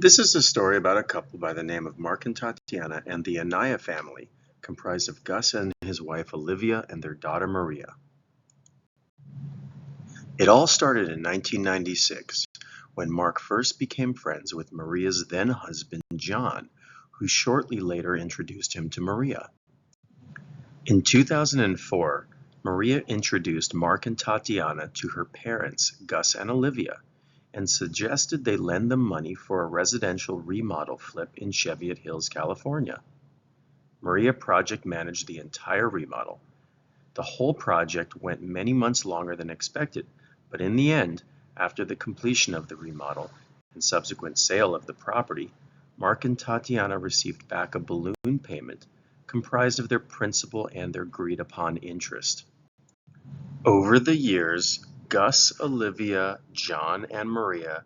This is a story about a couple by the name of Mark and Tatiana and the Anaya family, comprised of Gus and his wife Olivia and their daughter Maria. It all started in 1996 when Mark first became friends with Maria's then husband John, who shortly later introduced him to Maria. In 2004, Maria introduced Mark and Tatiana to her parents, Gus and Olivia, and suggested they lend them money for a residential remodel flip in Cheviot Hills, California. Maria project managed the entire remodel. The whole project went many months longer than expected, but in the end, after the completion of the remodel and subsequent sale of the property, Mark and Tatiana received back a balloon payment comprised of their principal and their agreed-upon interest. Over the years, Gus, Olivia, John, and Maria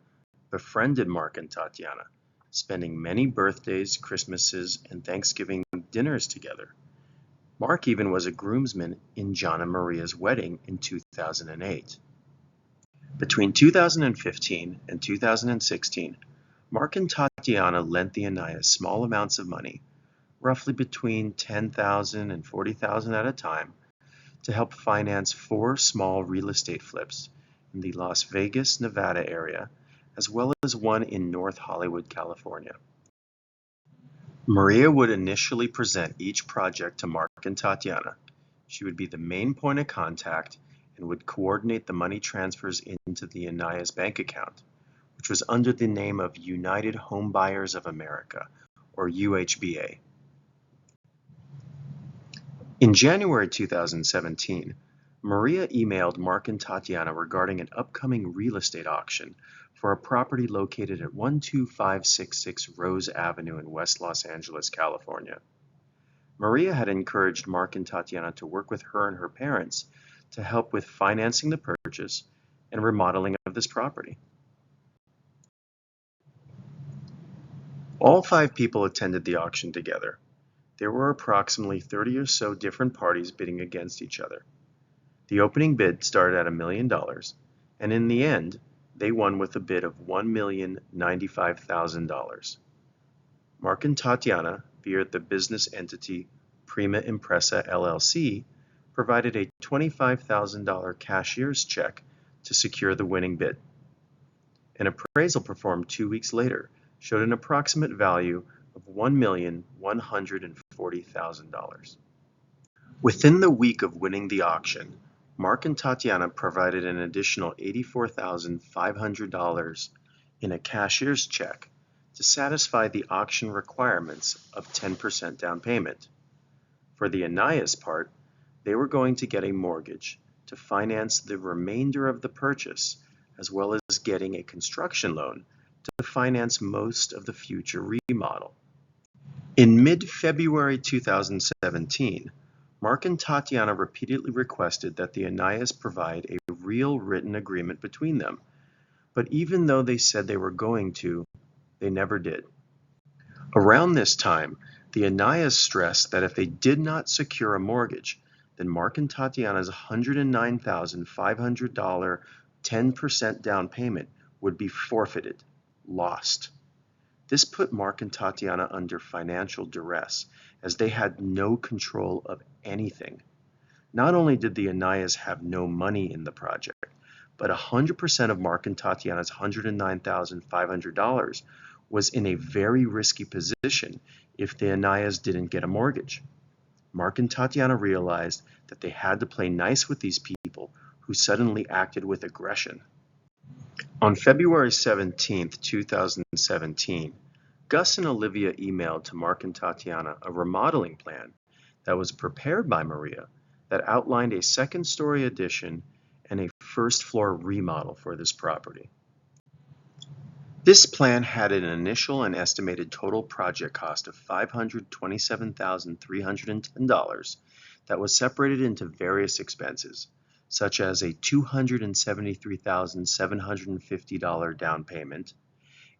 befriended Mark and Tatiana, spending many birthdays, Christmases, and Thanksgiving dinners together. Mark even was a groomsman in John and Maria's wedding in 2008. Between 2015 and 2016, Mark and Tatiana lent the Anayas small amounts of money, roughly between $10,000 and $40,000 at a time, to help finance 4 small real estate flips in the Las Vegas, Nevada area, as well as one in North Hollywood, California. Maria would initially present each project to Mark and Tatiana. She would be the main point of contact and would coordinate the money transfers into the Anayas bank account, which was under the name of United Home Buyers of America, or UHBA. In January 2017, Maria emailed Mark and Tatiana regarding an upcoming real estate auction for a property located at 12566 Rose Avenue in West Los Angeles, California. Maria had encouraged Mark and Tatiana to work with her and her parents to help with financing the purchase and remodeling of this property. All 5 people attended the auction together. There were approximately 30 or so different parties bidding against each other. The opening bid started at $1 million, and in the end, they won with a bid of $1,095,000. Mark and Tatiana, via the business entity Prima Impresa LLC, provided a $25,000 cashier's check to secure the winning bid. An appraisal performed 2 weeks later showed an approximate value of $1,140,000. Within the week of winning the auction, Mark and Tatiana provided an additional $84,500 in a cashier's check to satisfy the auction requirements of 10% down payment. For the Anayas part, they were going to get a mortgage to finance the remainder of the purchase, as well as getting a construction loan to finance most of the future remodel. In mid-February 2017, Mark and Tatiana repeatedly requested that the Anayas provide a real written agreement between them, but even though they said they were going to, they never did. Around this time, the Anayas stressed that if they did not secure a mortgage, then Mark and Tatiana's $109,500 10% down payment would be forfeited, lost. This put Mark and Tatiana under financial duress, as they had no control of anything. Not only did the Anayas have no money in the project, but 100% of Mark and Tatiana's $109,500 was in a very risky position if the Anayas didn't get a mortgage. Mark and Tatiana realized that they had to play nice with these people who suddenly acted with aggression. On February 17, 2017, Gus and Olivia emailed to Mark and Tatiana a remodeling plan that was prepared by Maria that outlined a second-story addition and a first-floor remodel for this property. This plan had an initial and estimated total project cost of $527,310 that was separated into various expenses, such as a $273,750 down payment,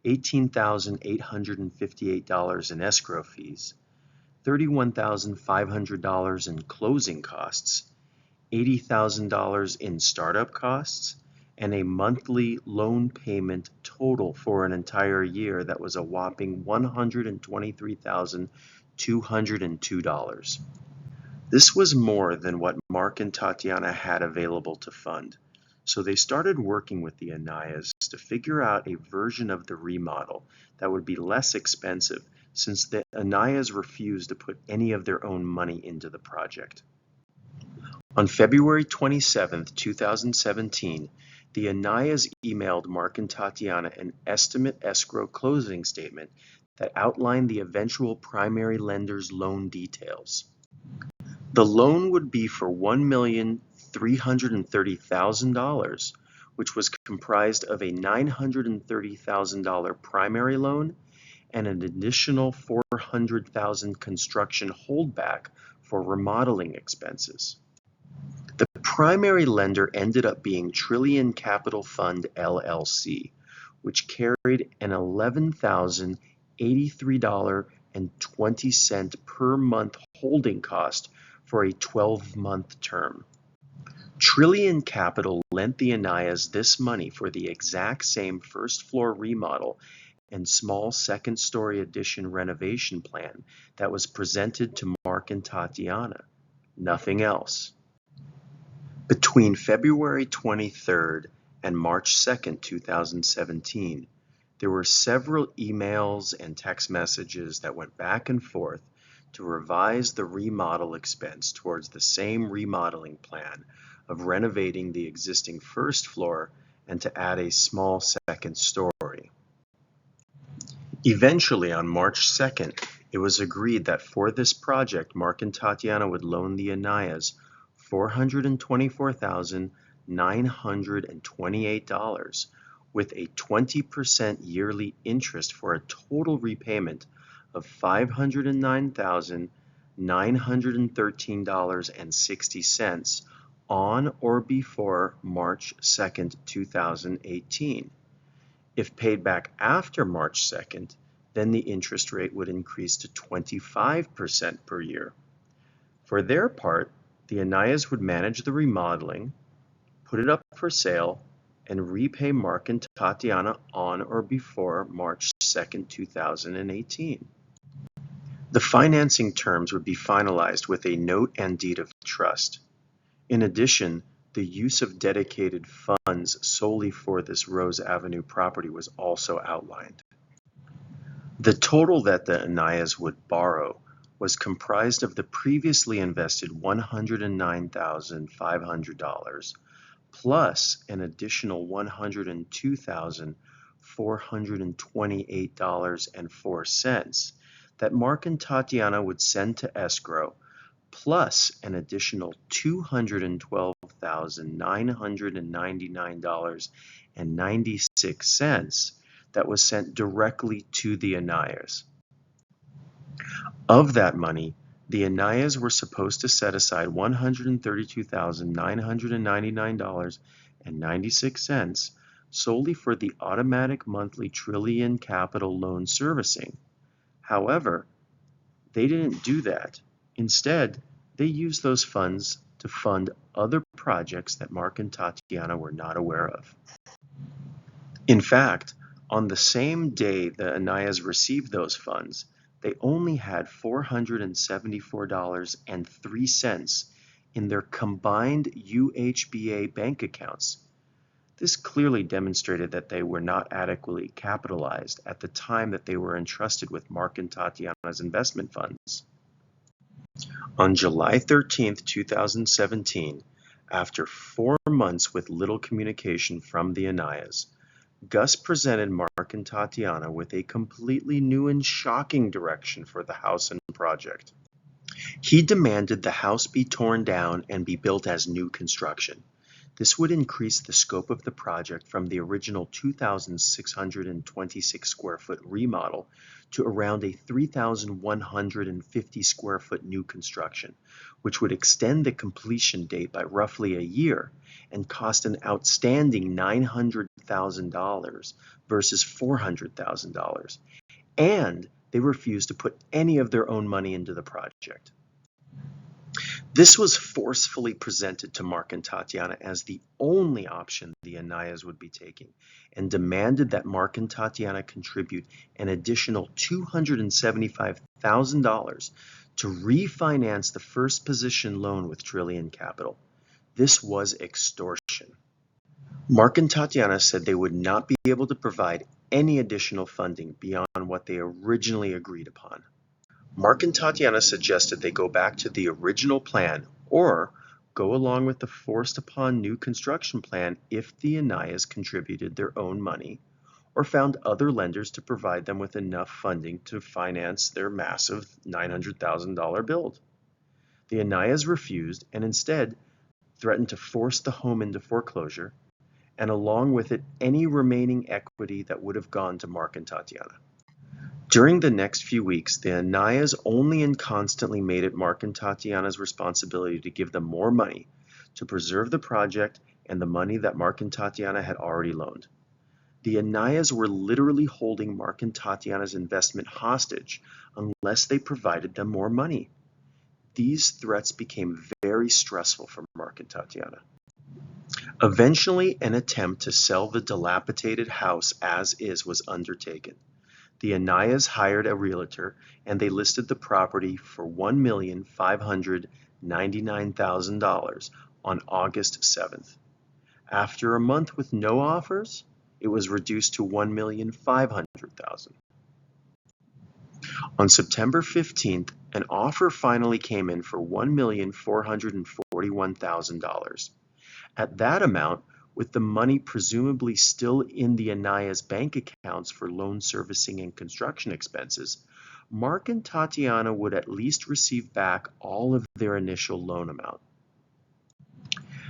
$18,858 in escrow fees, $31,500 in closing costs, $80,000 in startup costs, and a monthly loan payment total for an entire year that was a whopping $123,202. This was more than what Mark and Tatiana had available to fund, so they started working with the Anayas to figure out a version of the remodel that would be less expensive, since the Anayas refused to put any of their own money into the project. On February 27, 2017, the Anayas emailed Mark and Tatiana an estimate escrow closing statement that outlined the eventual primary lender's loan details. The loan would be for $1,330,000, which was comprised of a $930,000 primary loan and an additional $400,000 construction holdback for remodeling expenses. The primary lender ended up being Trillion Capital Fund LLC, which carried an $11,083.20 per month holding cost for a 12-month term. Trillion Capital lent the Anayas this money for the exact same first-floor remodel and small second-story addition renovation plan that was presented to Mark and Tatiana. Nothing else. Between February 23rd and March 2nd, 2017, there were several emails and text messages that went back and forth to revise the remodel expense towards the same remodeling plan of renovating the existing first floor and to add a small second story. Eventually, on March 2nd, it was agreed that for this project, Mark and Tatiana would loan the Anayas $424,928 with a 20% yearly interest for a total repayment of $509,913.60 on or before March 2nd, 2018. If paid back after March 2nd, then the interest rate would increase to 25% per year. For their part, the Anayas would manage the remodeling, put it up for sale, and repay Mark and Tatiana on or before March 2nd, 2018. The financing terms would be finalized with a note and deed of trust. In addition, the use of dedicated funds solely for this Rose Avenue property was also outlined. The total that the Anayas would borrow was comprised of the previously invested $109,500 plus an additional $102,428.04 that Mark and Tatiana would send to escrow, plus an additional $212,999.96 that was sent directly to the Anayas. Of that money, the Anayas were supposed to set aside $132,999.96 solely for the automatic monthly Trillion Capital loan servicing. However, they didn't do that. Instead, they used those funds to fund other projects that Mark and Tatiana were not aware of. In fact, on the same day the Anayas received those funds, they only had $474.03 in their combined UHBA bank accounts. This clearly demonstrated that they were not adequately capitalized at the time that they were entrusted with Mark and Tatiana's investment funds. On July 13, 2017, after 4 months with little communication from the Anayas, Gus presented Mark and Tatiana with a completely new and shocking direction for the house and project. He demanded the house be torn down and be built as new construction. This would increase the scope of the project from the original 2,626 square foot remodel to around a 3,150 square foot new construction, which would extend the completion date by roughly a year and cost an outstanding $900,000 versus $400,000. And they refused to put any of their own money into the project. This was forcefully presented to Mark and Tatiana as the only option the Anayas would be taking, and demanded that Mark and Tatiana contribute an additional $275,000 to refinance the first position loan with Trillion Capital. This was extortion. Mark and Tatiana said they would not be able to provide any additional funding beyond what they originally agreed upon. Mark and Tatiana suggested they go back to the original plan or go along with the forced upon new construction plan if the Anayas contributed their own money or found other lenders to provide them with enough funding to finance their massive $900,000 build. The Anayas refused and instead threatened to force the home into foreclosure, and along with it any remaining equity that would have gone to Mark and Tatiana. During the next few weeks, the Anayas only and constantly made it Mark and Tatiana's responsibility to give them more money to preserve the project and the money that Mark and Tatiana had already loaned. The Anayas were literally holding Mark and Tatiana's investment hostage unless they provided them more money. These threats became very stressful for Mark and Tatiana. Eventually, an attempt to sell the dilapidated house as is was undertaken. The Anayas hired a realtor and they listed the property for $1,599,000 on August 7th. After a month with no offers, it was reduced to $1,500,000. On September 15th, an offer finally came in for $1,441,000. At that amount, with the money presumably still in the Anayas' bank accounts for loan servicing and construction expenses, Mark and Tatiana would at least receive back all of their initial loan amount.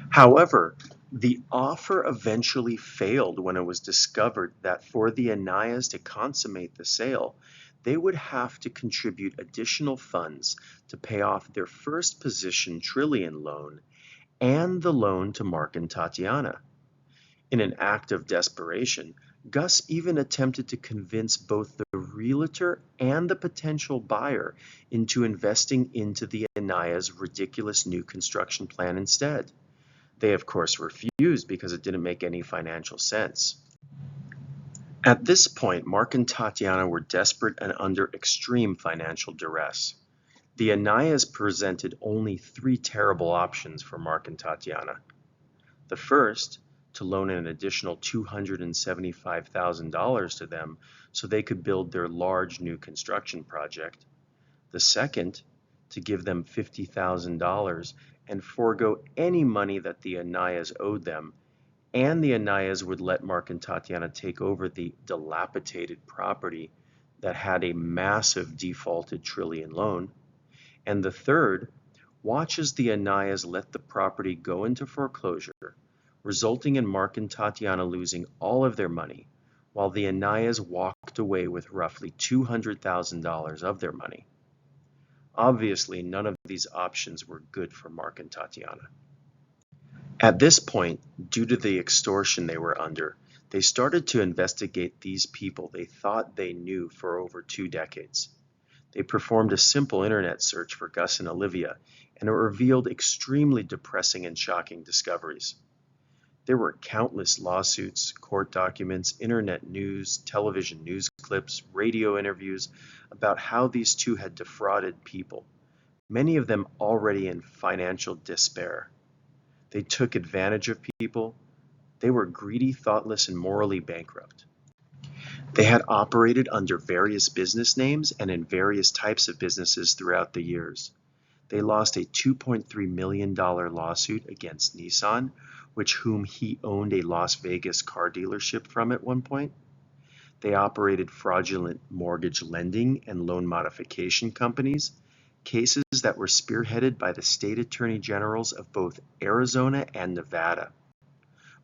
However, the offer eventually failed when it was discovered that for the Anayas to consummate the sale, they would have to contribute additional funds to pay off their first position Trillion loan and the loan to Mark and Tatiana. In an act of desperation, Gus even attempted to convince both the realtor and the potential buyer into investing into the Anayas' ridiculous new construction plan instead. They of course refused because it didn't make any financial sense. At this point, Mark and Tatiana were desperate and under extreme financial duress. The Anayas presented only three terrible options for Mark and Tatiana. The first, to loan an additional $275,000 to them so they could build their large new construction project. The second, to give them $50,000 and forego any money that the Anayas owed them, and the Anayas would let Mark and Tatiana take over the dilapidated property that had a massive defaulted Trillion loan. And the third, watch as the Anayas let the property go into foreclosure, resulting in Mark and Tatiana losing all of their money, while the Anayas walked away with roughly $200,000 of their money. Obviously, none of these options were good for Mark and Tatiana. At this point, due to the extortion they were under, they started to investigate these people they thought they knew for over 2 decades. They performed a simple internet search for Gus and Olivia, and it revealed extremely depressing and shocking discoveries. There were countless lawsuits, court documents, internet news, television news clips, radio interviews about how these two had defrauded people, many of them already in financial despair. They took advantage of people. They were greedy, thoughtless, and morally bankrupt. They had operated under various business names and in various types of businesses throughout the years. They lost a $2.3 million lawsuit against Nissan, whom he owned a Las Vegas car dealership from at one point. They operated fraudulent mortgage lending and loan modification companies, cases that were spearheaded by the state attorney generals of both Arizona and Nevada.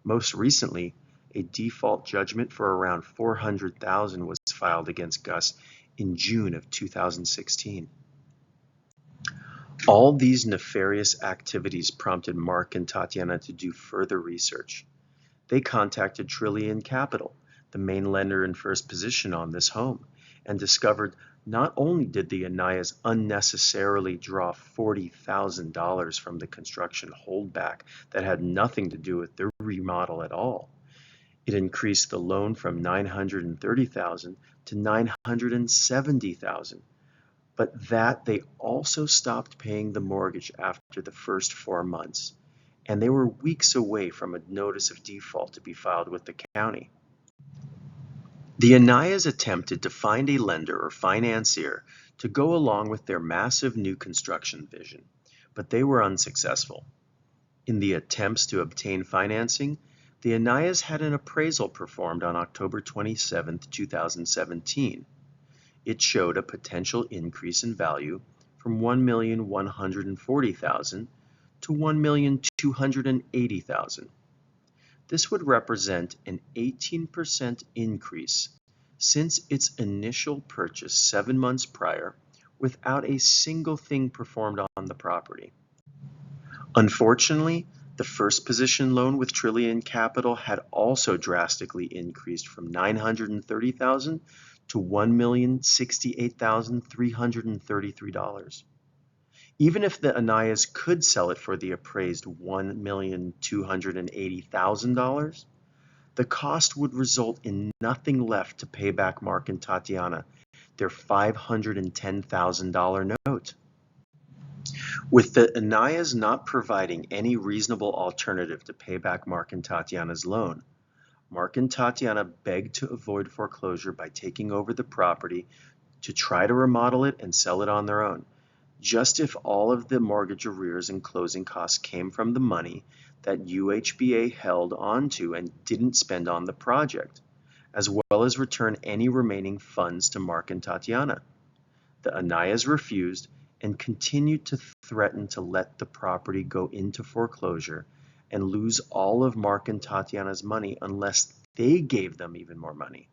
Most recently, a default judgment for around $400,000 was filed against Gus in June of 2016. All these nefarious activities prompted Mark and Tatiana to do further research. They contacted Trillion Capital, the main lender in first position on this home, and discovered not only did the Anayas unnecessarily draw $40,000 from the construction holdback that had nothing to do with the remodel at all, it increased the loan from $930,000 to $970,000, but that they also stopped paying the mortgage after the first 4 months, and they were weeks away from a notice of default to be filed with the county. The Anayas attempted to find a lender or financier to go along with their massive new construction vision, but they were unsuccessful. In the attempts to obtain financing, the Anayas had an appraisal performed on October 27, 2017. It showed a potential increase in value from $1,140,000 to $1,280,000. This would represent an 18% increase since its initial purchase 7 months prior without a single thing performed on the property. Unfortunately, the first position loan with Trillion Capital had also drastically increased from $930,000 to $1,068,333. Even if the Anayas could sell it for the appraised $1,280,000, the cost would result in nothing left to pay back Mark and Tatiana their $510,000 note. With the Anayas not providing any reasonable alternative to pay back Mark and Tatiana's loan, Mark and Tatiana begged to avoid foreclosure by taking over the property to try to remodel it and sell it on their own, just if all of the mortgage arrears and closing costs came from the money that UHBA held onto and didn't spend on the project, as well as return any remaining funds to Mark and Tatiana. The Anayas refused and continued to threaten to let the property go into foreclosure and lose all of Mark and Tatiana's money unless they gave them even more money.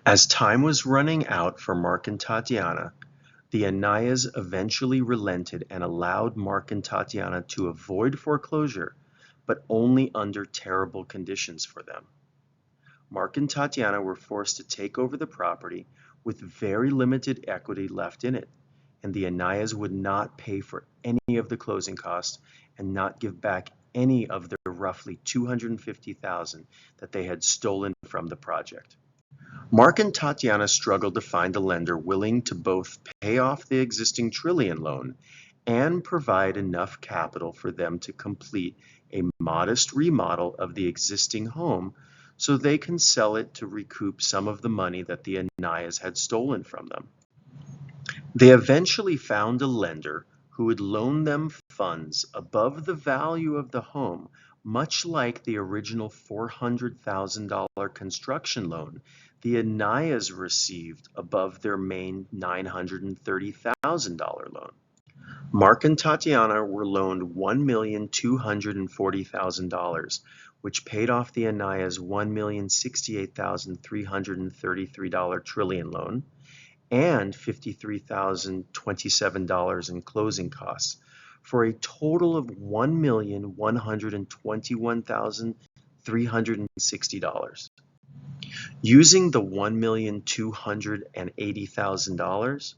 As time was running out for Mark and Tatiana, the Anayas eventually relented and allowed Mark and Tatiana to avoid foreclosure, but only under terrible conditions for them. Mark and Tatiana were forced to take over the property with very limited equity left in it, and the Anayas would not pay for any of the closing costs and not give back any of the roughly $250,000 that they had stolen from the project. Mark and Tatiana struggled to find a lender willing to both pay off the existing Trillion loan and provide enough capital for them to complete a modest remodel of the existing home so they can sell it to recoup some of the money that the Anayas had stolen from them. They eventually found a lender who would loan them funds above the value of the home, much like the original $400,000 construction loan the Anayas received above their main $930,000 loan. Mark and Tatiana were loaned $1,240,000, which paid off the Anayas $1,068,333 Trillion loan and $53,027 in closing costs, for a total of $1,121,360. Using the $1,280,000,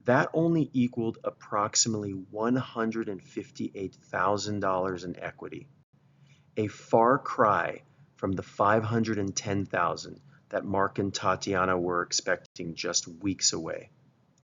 that only equaled approximately $158,000 in equity, a far cry from the $510,000 that Mark and Tatiana were expecting just weeks away.